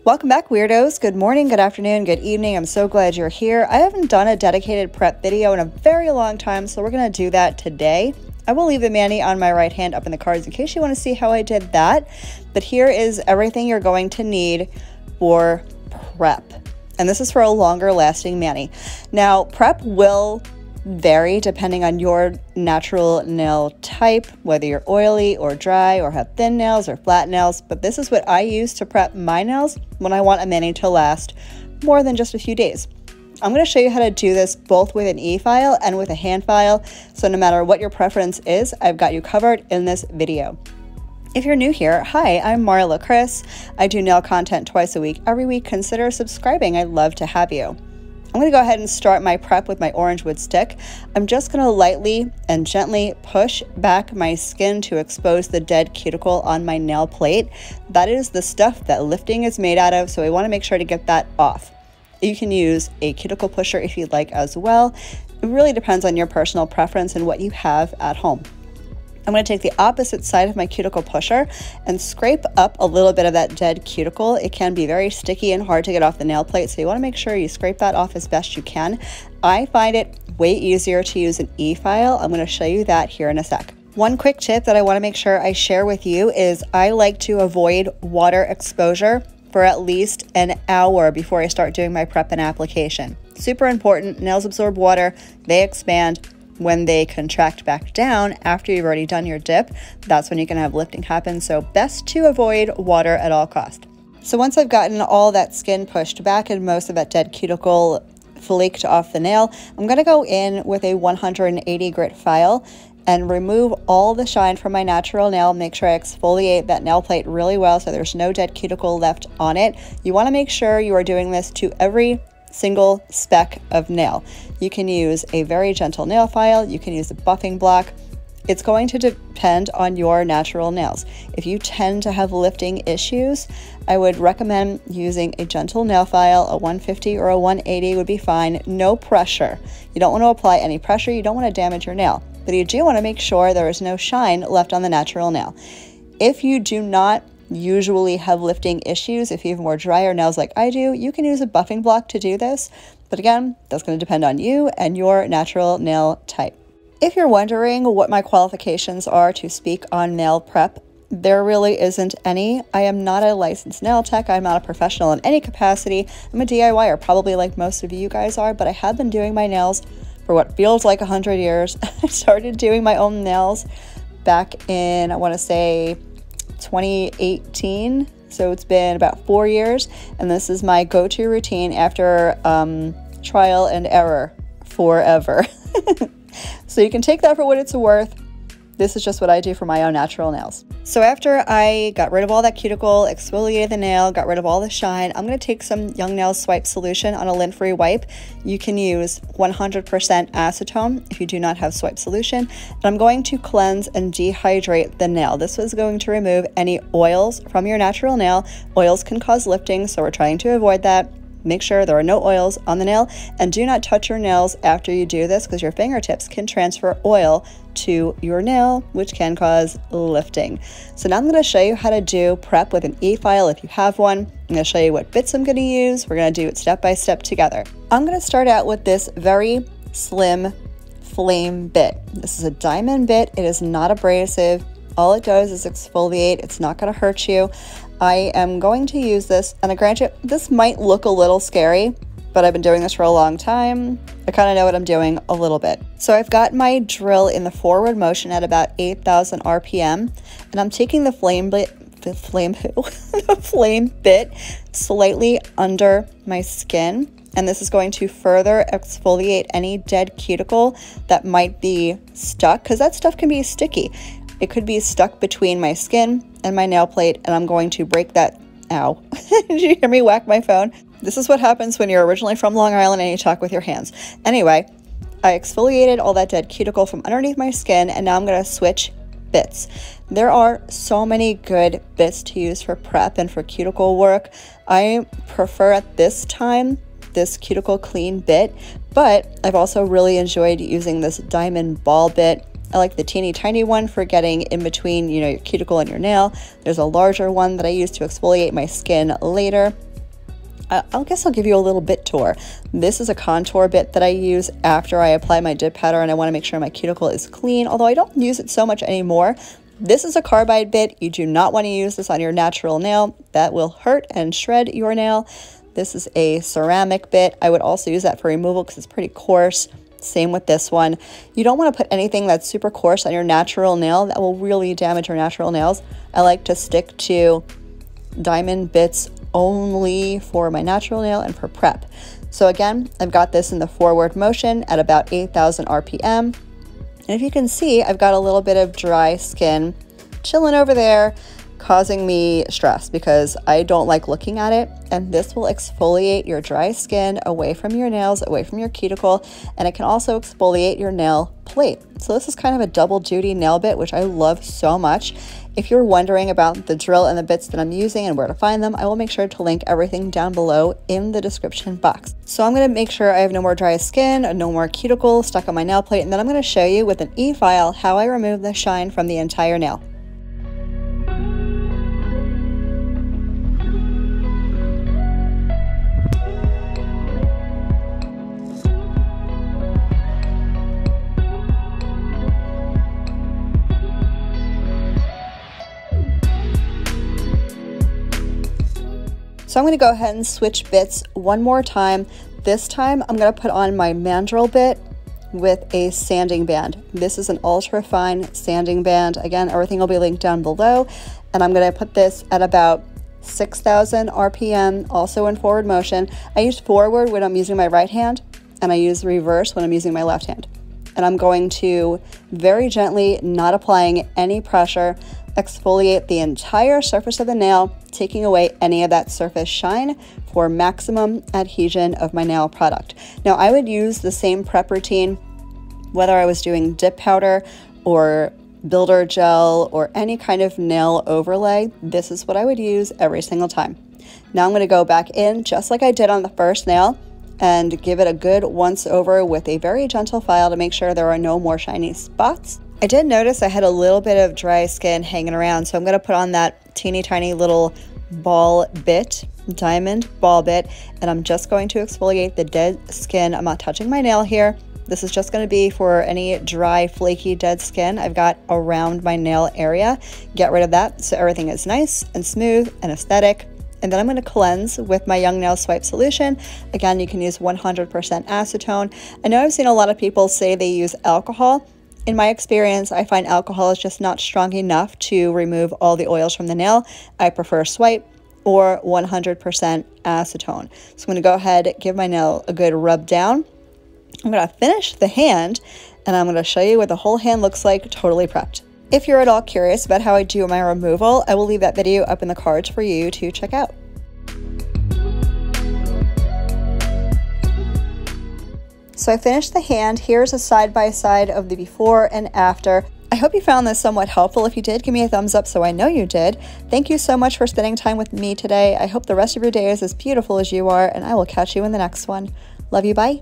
Welcome back, weirdos. Good morning, good afternoon, good evening. I'm so glad you're here. I haven't done a dedicated prep video in a very long time, so we're going to do that today. I will leave the mani on my right hand up in the cards in case you want to see how I did that. But here is everything you're going to need for prep. And this is for a longer lasting mani. Now, prep will vary depending on your natural nail type, whether you're oily or dry or have thin nails or flat nails. But this is what I use to prep my nails when I want a mani to last more than just a few days. I'm going to show you how to do this both with an e-file and with a hand file. So no matter what your preference is, I've got you covered in this video. If you're new here, hi, I'm Marlakris. I do nail content twice a week. Every week, consider subscribing. I'd love to have you. I'm going to go ahead and start my prep with my Orangewood stick. I'm just going to lightly and gently push back my skin to expose the dead cuticle on my nail plate. That is the stuff that lifting is made out of, so we want to make sure to get that off. You can use a cuticle pusher if you'd like as well. It really depends on your personal preference and what you have at home. I'm going to take the opposite side of my cuticle pusher and scrape up a little bit of that dead cuticle. It can be very sticky and hard to get off the nail plate, so you want to make sure you scrape that off as best you can. I find it way easier to use an e-file. I'm going to show you that here in a sec. One quick tip that I want to make sure I share with you is I like to avoid water exposure for at least an hour before I start doing my prep and application. Super important. Nails absorb water, they expand. When they contract back down after you've already done your dip, that's when you can have lifting happen. So best to avoid water at all costs. So once I've gotten all that skin pushed back and most of that dead cuticle flaked off the nail, I'm going to go in with a 180 grit file and remove all the shine from my natural nail. Make sure I exfoliate that nail plate really well so there's no dead cuticle left on it. You want to make sure you are doing this to every single speck of nail. You can use a very gentle nail file, you can use a buffing block. It's going to depend on your natural nails. If you tend to have lifting issues, I would recommend using a gentle nail file. A 150 or a 180 would be fine. No pressure. You don't want to apply any pressure, you don't want to damage your nail, but you do want to make sure there is no shine left on the natural nail. If you do not usually have lifting issues, if you have more drier nails like I do, you can use a buffing block to do this. But again, that's going to depend on you and your natural nail type. If you're wondering what my qualifications are to speak on nail prep, there really isn't any. I am not a licensed nail tech. I'm not a professional in any capacity. I'm a DIYer, probably like most of you guys are, but I have been doing my nails for what feels like 100 years. I started doing my own nails back in, I want to say, 2018, so it's been about 4 years, and this is my go-to routine after trial and error forever. So you can take that for what it's worth. This is just what I do for my own natural nails. So after I got rid of all that cuticle, exfoliated the nail, got rid of all the shine, I'm going to take some Young Nail Swipe solution on a lint-free wipe. You can use 100% acetone if you do not have swipe solution. And I'm going to cleanse and dehydrate the nail. This is going to remove any oils from your natural nail. Oils can cause lifting, so we're trying to avoid that. Make sure there are no oils on the nail, and do not touch your nails after you do this because your fingertips can transfer oil to your nail, which can cause lifting. So now I'm going to show you how to do prep with an e-file if you have one. I'm going to show you what bits I'm going to use. We're going to do it step by step together. I'm going to start out with this very slim flame bit. This is a diamond bit. It is not abrasive. All it does is exfoliate. It's not going to hurt you. I am going to use this, and I grant you, this might look a little scary, but I've been doing this for a long time. I kind of know what I'm doing a little bit. So I've got my drill in the forward motion at about 8,000 RPM, and I'm taking the flame bit slightly under my skin, and this is going to further exfoliate any dead cuticle that might be stuck, because that stuff can be sticky. It could be stuck between my skin and my nail plate, and I'm going to break that. Ow. Did you hear me whack my phone? This is what happens when you're originally from Long Island and you talk with your hands. Anyway, I exfoliated all that dead cuticle from underneath my skin, and now I'm going to switch bits. There are so many good bits to use for prep and for cuticle work. I prefer at this time this cuticle clean bit, but I've also really enjoyed using this diamond ball bit. I like the teeny tiny one for getting in between, your cuticle and your nail. There's a larger one that I use to exfoliate my skin later. I guess I'll give you a little bit tour. This is a contour bit that I use after I apply my dip powder, and I want to make sure my cuticle is clean, although I don't use it so much anymore. This is a carbide bit. You do not want to use this on your natural nail. That will hurt and shred your nail. This is a ceramic bit. I would also use that for removal because it's pretty coarse. Same with this one. You don't want to put anything that's super coarse on your natural nail. That will really damage your natural nails. I like to stick to diamond bits only for my natural nail and for prep. So again, I've got this in the forward motion at about 8,000 RPM. And if you can see, I've got a little bit of dry skin chilling over there, causing me stress because I don't like looking at it. And this will exfoliate your dry skin away from your nails, away from your cuticle, and it can also exfoliate your nail plate. So this is kind of a double duty nail bit, which I love so much. If you're wondering about the drill and the bits that I'm using and where to find them, I will make sure to link everything down below in the description box. So I'm going to make sure I have no more dry skin, no more cuticle stuck on my nail plate, and then I'm going to show you with an E-file how I remove the shine from the entire nail. So I'm going to go ahead and switch bits one more time. This time I'm going to put on my mandrel bit with a sanding band. This is an ultra fine sanding band. Again, everything will be linked down below. And I'm going to put this at about 6,000 RPM, also in forward motion. I use forward when I'm using my right hand, and I use reverse when I'm using my left hand. And I'm going to very gently, not applying any pressure, exfoliate the entire surface of the nail, taking away any of that surface shine for maximum adhesion of my nail product. Now, I would use the same prep routine whether I was doing dip powder or builder gel or any kind of nail overlay. This is what I would use every single time. Now I'm going to go back in just like I did on the first nail and give it a good once over with a very gentle file to make sure there are no more shiny spots. I did notice I had a little bit of dry skin hanging around, so I'm going to put on that teeny tiny little ball bit, diamond ball bit, and I'm just going to exfoliate the dead skin. I'm not touching my nail here. This is just going to be for any dry, flaky, dead skin I've got around my nail area. Get rid of that so everything is nice and smooth and aesthetic. And then I'm going to cleanse with my Young Nail Swipe solution. Again, you can use 100% acetone. I know I've seen a lot of people say they use alcohol. In my experience, I find alcohol is just not strong enough to remove all the oils from the nail. I prefer Swipe or 100% acetone. So I'm going to go ahead, give my nail a good rub down. I'm going to finish the hand, and I'm going to show you what the whole hand looks like totally prepped. If you're at all curious about how I do my removal, I will leave that video up in the cards for you to check out. So I finished the hand. Here's a side-by-side of the before and after. I hope you found this somewhat helpful. If you did, give me a thumbs up so I know you did. Thank you so much for spending time with me today. I hope the rest of your day is as beautiful as you are, and I will catch you in the next one. Love you, bye.